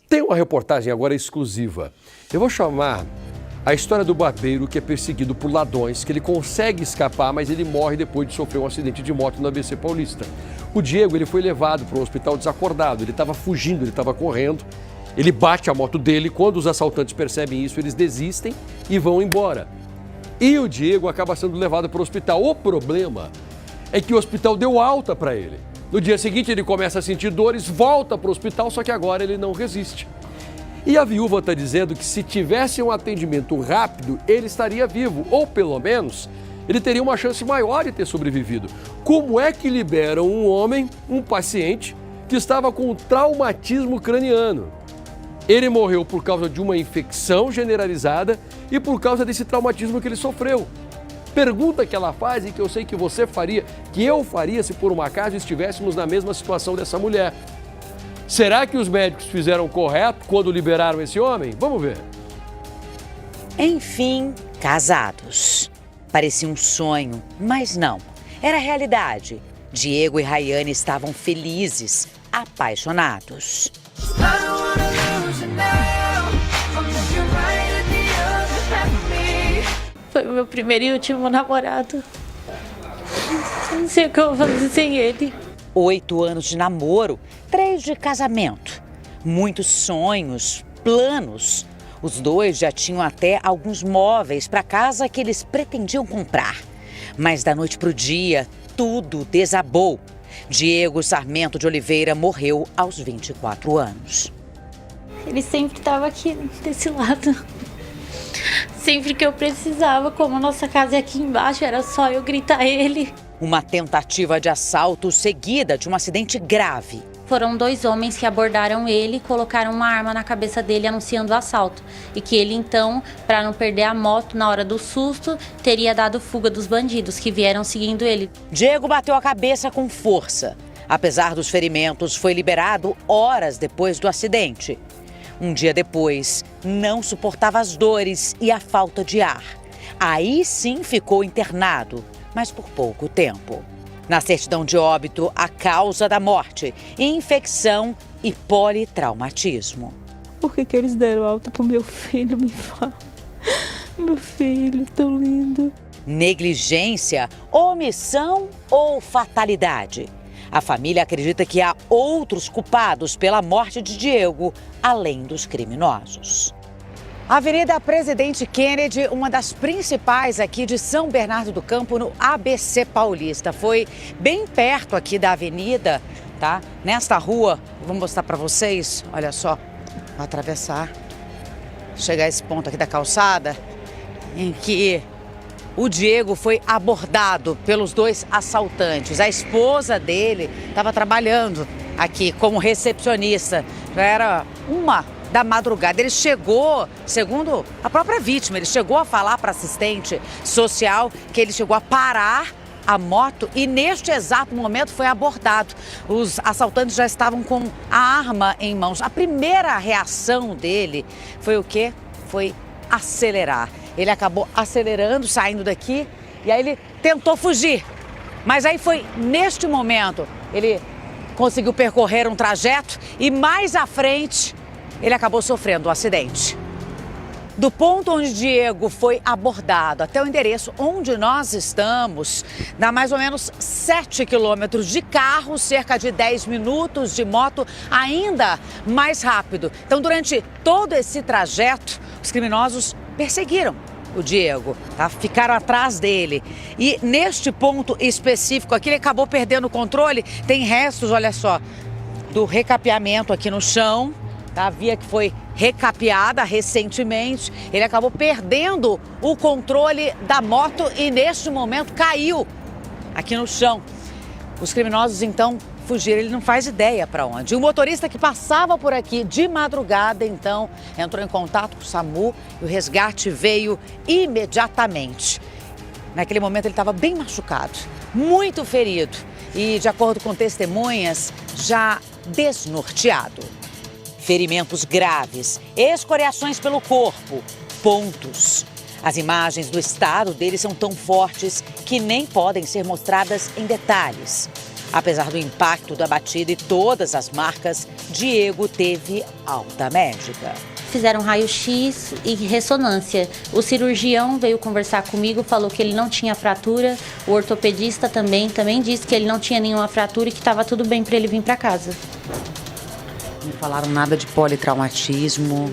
Tem uma reportagem agora exclusiva. Eu vou chamar a história do barbeiro que é perseguido por ladrões, que ele consegue escapar, mas ele morre depois de sofrer um acidente de moto no ABC Paulista. O Diego, ele foi levado para um hospital desacordado, ele estava fugindo, ele estava correndo, ele bate a moto dele, quando os assaltantes percebem isso, eles desistem e vão embora. E o Diego acaba sendo levado para o hospital. O problema é que o hospital deu alta para ele. No dia seguinte ele começa a sentir dores, volta para o hospital, só que agora ele não resiste. E a viúva está dizendo que se tivesse um atendimento rápido, ele estaria vivo, ou pelo menos ele teria uma chance maior de ter sobrevivido. Como é que liberam um homem, um paciente, que estava com traumatismo craniano? Ele morreu por causa de uma infecção generalizada e por causa desse traumatismo que ele sofreu. Pergunta que ela faz e que eu sei que você faria, que eu faria se por um acaso estivéssemos na mesma situação dessa mulher. Será que os médicos fizeram o correto quando liberaram esse homem? Vamos ver. Enfim, casados. Parecia um sonho, mas não. Era realidade. Diego e Rayane estavam felizes, apaixonados. Foi o meu primeiro e último namorado. Não sei o que eu vou fazer sem ele. 8 anos de namoro, 3 de casamento. Muitos sonhos, planos. Os dois já tinham até alguns móveis para casa que eles pretendiam comprar. Mas da noite para o dia, tudo desabou. Diego Sarmento de Oliveira morreu aos 24 anos. Ele sempre estava aqui desse lado. Sempre que eu precisava, como a nossa casa é aqui embaixo, era só eu gritar ele. Uma tentativa de assalto seguida de um acidente grave. Foram 2 homens que abordaram ele e colocaram uma arma na cabeça dele anunciando o assalto. E que ele então, para não perder a moto na hora do susto, teria dado fuga dos bandidos que vieram seguindo ele. Diego bateu a cabeça com força. Apesar dos ferimentos, foi liberado horas depois do acidente. Um dia depois, não suportava as dores e a falta de ar. Aí sim ficou internado, mas por pouco tempo. Na certidão de óbito, a causa da morte, infecção e politraumatismo. Por que eles deram alta pro meu filho? Me fala. Meu filho, tão lindo. Negligência, omissão ou fatalidade? A família acredita que há outros culpados pela morte de Diego, além dos criminosos. Avenida Presidente Kennedy, uma das principais aqui de São Bernardo do Campo, no ABC Paulista. Foi bem perto aqui da avenida, tá? Nesta rua, vou mostrar para vocês, olha só, vou atravessar, chegar a esse ponto aqui da calçada, em que o Diego foi abordado pelos 2 assaltantes. A esposa dele estava trabalhando aqui como recepcionista, já era 1 da madrugada. Ele chegou, segundo a própria vítima, ele chegou a falar para assistente social que ele chegou a parar a moto e neste exato momento foi abordado. Os assaltantes já estavam com a arma em mãos. A primeira reação dele foi o quê? Foi acelerar. Ele acabou acelerando, saindo daqui e aí ele tentou fugir. Mas aí foi neste momento, ele conseguiu percorrer um trajeto e mais à frente ele acabou sofrendo um acidente. Do ponto onde Diego foi abordado até o endereço onde nós estamos, dá mais ou menos 7 quilômetros de carro, cerca de 10 minutos de moto, ainda mais rápido. Então, durante todo esse trajeto, os criminosos perseguiram o Diego, tá? Ficaram atrás dele. E neste ponto específico aqui, ele acabou perdendo o controle. Tem restos, olha só, do recapeamento aqui no chão. A via que foi recapeada recentemente, ele acabou perdendo o controle da moto e neste momento caiu aqui no chão. Os criminosos então fugiram, ele não faz ideia para onde. O motorista que passava por aqui de madrugada então entrou em contato com o SAMU e o resgate veio imediatamente. Naquele momento ele estava bem machucado, muito ferido e, de acordo com testemunhas, já desnorteado. Ferimentos graves, escoriações pelo corpo, pontos. As imagens do estado dele são tão fortes que nem podem ser mostradas em detalhes. Apesar do impacto da batida e todas as marcas, Diego teve alta médica. Fizeram raio-x e ressonância. O cirurgião veio conversar comigo, falou que ele não tinha fratura. O ortopedista também disse que ele não tinha nenhuma fratura e que estava tudo bem para ele vir para casa. Não falaram nada de politraumatismo?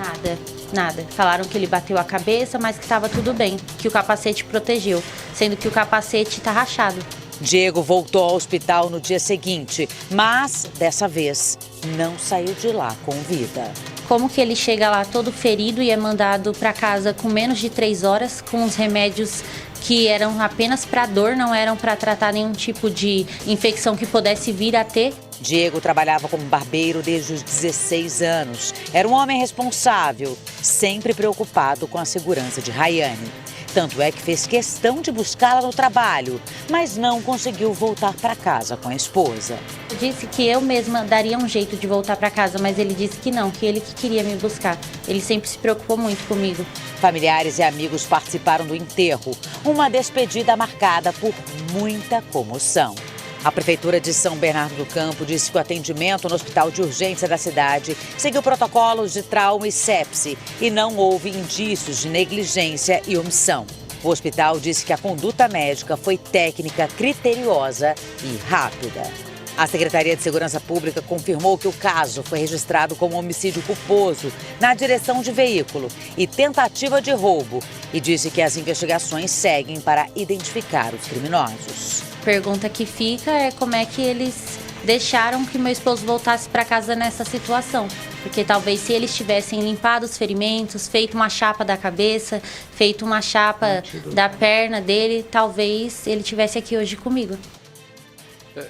Nada. Falaram que ele bateu a cabeça, mas que estava tudo bem, que o capacete protegeu, sendo que o capacete está rachado. Diego voltou ao hospital no dia seguinte, mas dessa vez não saiu de lá com vida. Como que ele chega lá todo ferido e é mandado para casa com menos de 3 horas, com os remédios que eram apenas para dor, não eram para tratar nenhum tipo de infecção que pudesse vir a ter? Diego trabalhava como barbeiro desde os 16 anos. Era um homem responsável, sempre preocupado com a segurança de Rayane. Tanto é que fez questão de buscá-la no trabalho, mas não conseguiu voltar para casa com a esposa. Eu disse que eu mesma daria um jeito de voltar para casa, mas ele disse que não, que ele que queria me buscar. Ele sempre se preocupou muito comigo. Familiares e amigos participaram do enterro, uma despedida marcada por muita comoção. A Prefeitura de São Bernardo do Campo disse que o atendimento no hospital de urgência da cidade seguiu protocolos de trauma e sepse e não houve indícios de negligência e omissão. O hospital disse que a conduta médica foi técnica, criteriosa e rápida. A Secretaria de Segurança Pública confirmou que o caso foi registrado como homicídio culposo na direção de veículo e tentativa de roubo e disse que as investigações seguem para identificar os criminosos. Pergunta que fica é como é que eles deixaram que meu esposo voltasse para casa nessa situação. Porque talvez se eles tivessem limpado os ferimentos, feito uma chapa da cabeça, feito uma chapa da perna dele, talvez ele estivesse aqui hoje comigo.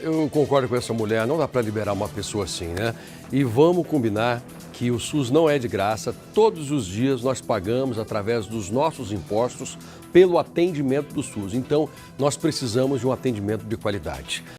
Eu concordo com essa mulher, não dá para liberar uma pessoa assim, né? E vamos combinar que o SUS não é de graça. Todos os dias nós pagamos, através dos nossos impostos, pelo atendimento do SUS. Então, nós precisamos de um atendimento de qualidade.